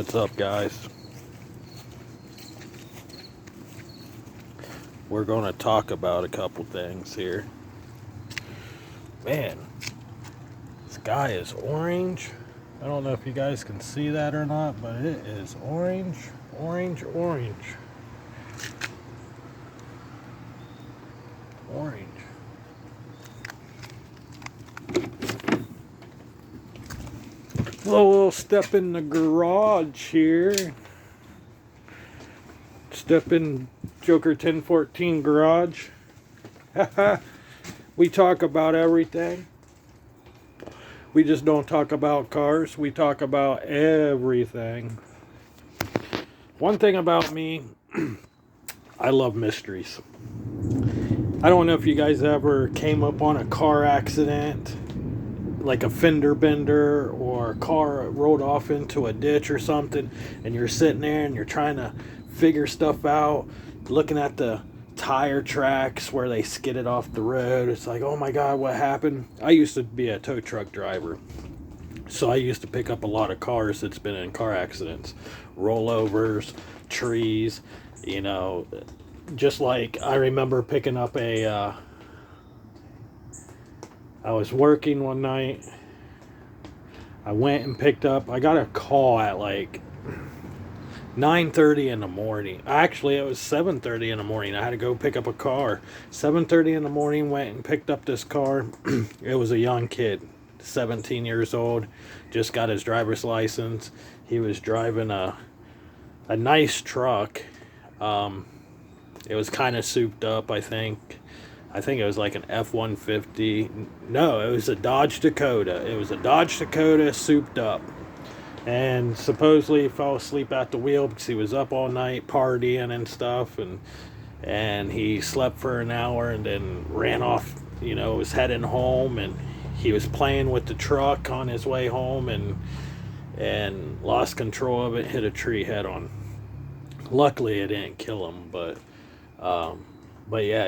What's up, guys? We're going to talk about a couple things here. Man, sky is orange. I don't know if you guys can see that or not, but it is orange, orange, orange. Orange. Well, we'll step in the garage here. Step in Joker 1014 garage. We talk about everything. We just don't talk about cars. We talk about everything. One thing about me, I love mysteries. I don't know if you guys ever came up on a car accident, like a fender bender, or a car rolled off into a ditch or something, and you're sitting there and you're trying to figure stuff out, looking at the tire tracks where they skidded off the road. It's like, oh my God, what happened? I used to be a tow truck driver, so I used to pick up a lot of cars that's been in car accidents, rollovers, trees, just like I remember picking up I was working one night. I went and picked up, I got a call at like 9:30 in the morning. Actually, it was 7:30 in the morning. I had to go pick up a car. 7:30 in the morning, went and picked up this car. It was a young kid, 17 years old, just got his driver's license. He was driving a nice truck. It was kind of souped up, I think. I think it was like an F-150. No, it was a Dodge Dakota. It was a Dodge Dakota souped up. And supposedly he fell asleep at the wheel because he was up all night partying and stuff. And he slept for an hour and then ran off, was heading home. And he was playing with the truck on his way home and lost control of it, hit a tree head on. Luckily, it didn't kill him, but yeah,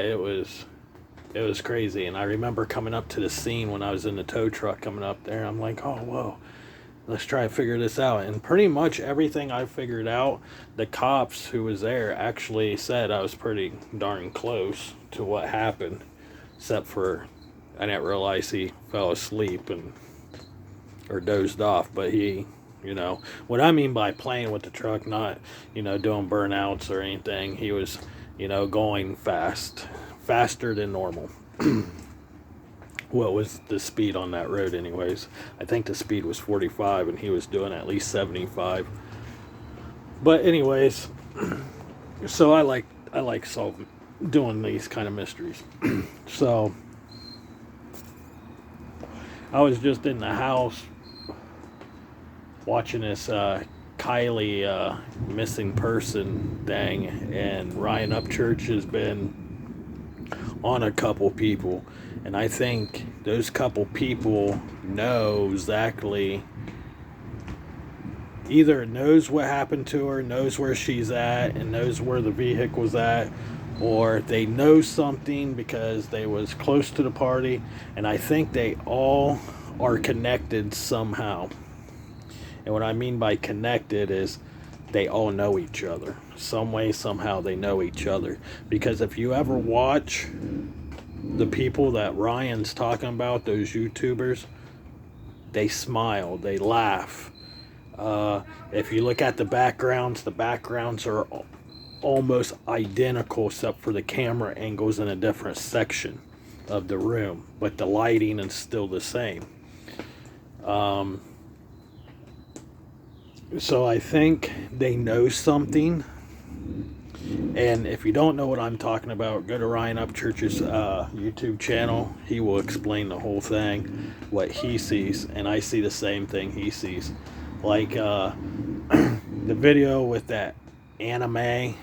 it was crazy. And I remember coming up to the scene when I was in the tow truck coming up there. I'm like, oh, whoa, let's try to figure this out. And pretty much everything I figured out, the cops who was there actually said I was pretty darn close to what happened, except for I didn't realize he fell asleep or dozed off. But he, what I mean by playing with the truck, not, doing burnouts or anything. He was, going faster than normal. What was the speed on that road anyways? I think the speed was 45 and he was doing at least 75. But anyways, so I like doing these kind of mysteries. So I was just in the house watching this Kylie missing person thing, and Ryan Upchurch has been on a couple people, and I think those couple people know exactly, either knows what happened to her, knows where she's at, and knows where the vehicle's at, or they know something because they was close to the party, and I think they all are connected somehow. And what I mean by connected is they all know each other. Some way, somehow they know each other. Because if you ever watch the people that Ryan's talking about, those YouTubers, they smile, they laugh. If you look at the backgrounds are almost identical except for the camera angles in a different section of the room. But the lighting is still the same. So I think they know something. And if you don't know what I'm talking about, go to Ryan Upchurch's YouTube channel. He will explain the whole thing, what he sees, and I see the same thing he sees. Like the video with that anime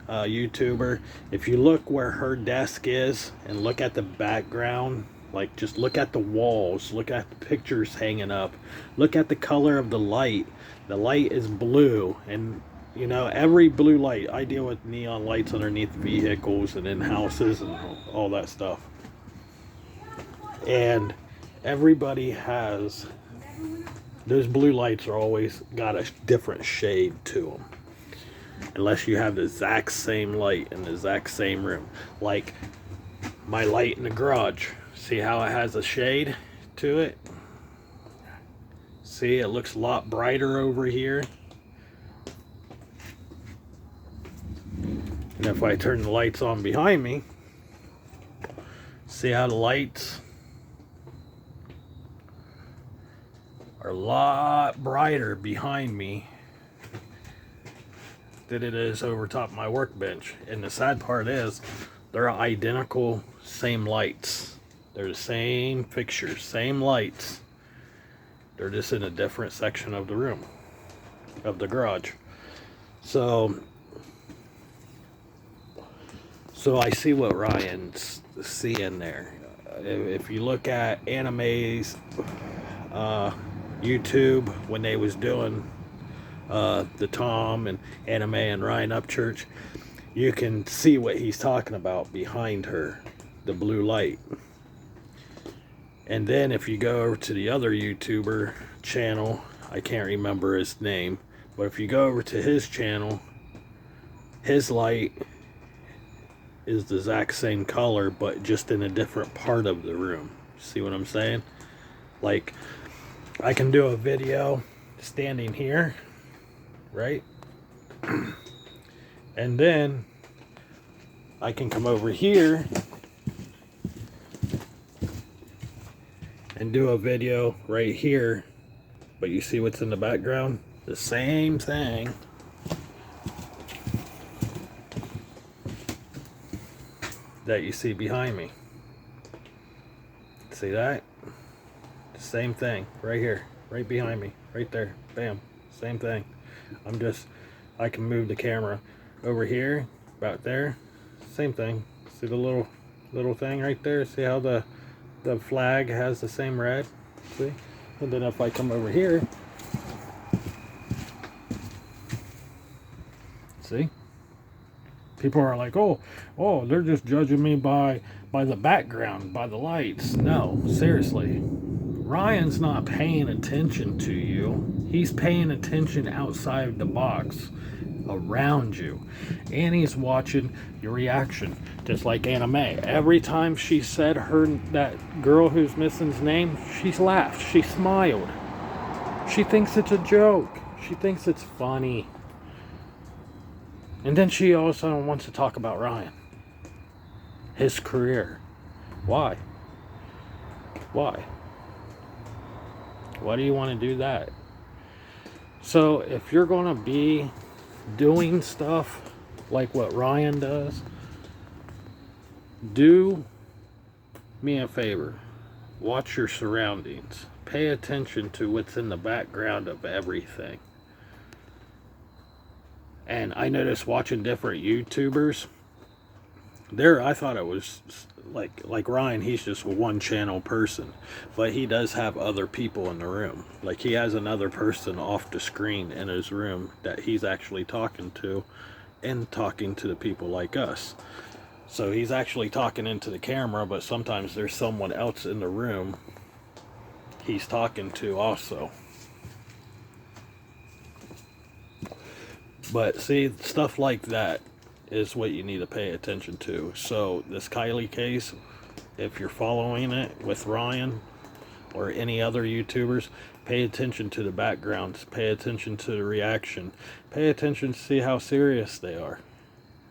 YouTuber. If you look where her desk is and look at the background, like just look at the walls, look at the pictures hanging up, look at the color of the light. The light is blue, and every blue light, I deal with neon lights underneath vehicles and in houses and all that stuff. And everybody has those blue lights are always got a different shade to them. Unless you have the exact same light in the exact same room. Like my light in the garage. See how it has a shade to it? See, it looks a lot brighter over here. And if I turn the lights on behind me, see how the lights are a lot brighter behind me than it is over top of my workbench. And the sad part is, they're identical, same lights. They're the same fixtures, same lights. They're just in a different section of the room, of the garage. So I see what Ryan's seeing there. If you look at Anime's YouTube, when they was doing the Tom and Anime and Ryan Upchurch, you can see what he's talking about behind her, the blue light. And then if you go over to the other YouTuber channel, I can't remember his name, but if you go over to his channel, his light is the exact same color, but just in a different part of the room. See what I'm saying? Like, I can do a video standing here, right? And then I can come over here and do a video right here, but you see what's in the background? The same thing that you see behind me. See that? The same thing right here, right behind me, right there. Bam, same thing. I can move the camera over here, about there, same thing. See the little thing right there? See how the flag has the same red? See? And then if I come over here, see? People are like, oh, they're just judging me by the background, by the lights. No, seriously. Ryan's not paying attention to you. He's paying attention outside the box, around you. And he's watching your reaction. Just like Anime. Every time she said that girl who's missing's name, she laughed. She smiled. She thinks it's a joke. She thinks it's funny. And then she also wants to talk about Ryan. His career. Why? Why? Why do you want to do that? So if you're going to be doing stuff like what Ryan does, do me a favor. Watch your surroundings. Pay attention to what's in the background of everything. And I noticed watching different YouTubers, I thought it was like Ryan, he's just a one channel person, but he does have other people in the room. Like he has another person off the screen in his room that he's actually talking to, and talking to the people like us. So he's actually talking into the camera, but sometimes there's someone else in the room he's talking to also. But see, stuff like that is what you need to pay attention to. So this Kylie case, if you're following it with Ryan or any other YouTubers, pay attention to the backgrounds, pay attention to the reaction, pay attention to see how serious they are.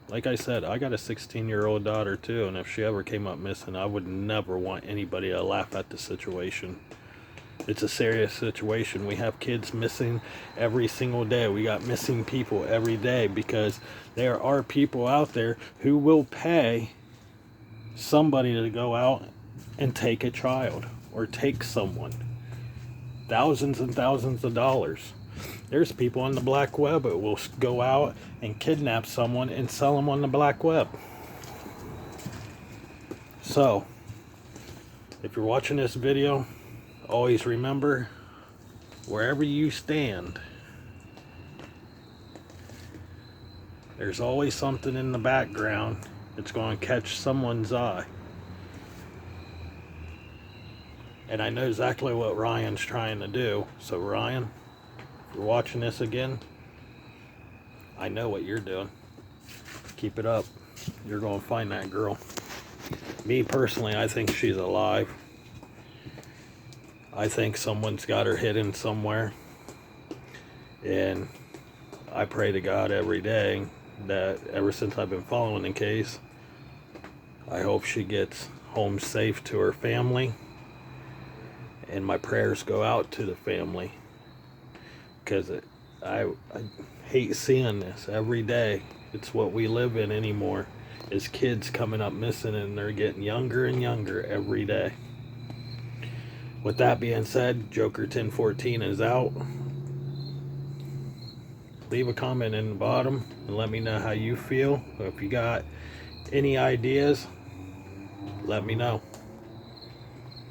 Like I said, I got a 16-year-old daughter too, and if she ever came up missing, I would never want anybody to laugh at the situation. It's a serious situation. We have kids missing every single day. We got missing people every day because there are people out there who will pay somebody to go out and take a child or take someone. Thousands and thousands of dollars. There's people on the black web that will go out and kidnap someone and sell them on the black web. So, if you're watching this video, always remember, wherever you stand, there's always something in the background that's going to catch someone's eye. And I know exactly what Ryan's trying to do. So Ryan, if you're watching this again, I know what you're doing. Keep it up. You're going to find that girl. Me personally, I think she's alive. I think someone's got her hidden somewhere. And I pray to God every day that ever since I've been following the case, I hope she gets home safe to her family. And my prayers go out to the family. Because I hate seeing this every day. It's what we live in anymore. Is kids coming up missing, and they're getting younger and younger every day. With that being said, Joker 1014 is out. Leave a comment in the bottom and let me know how you feel. If you got any ideas, let me know.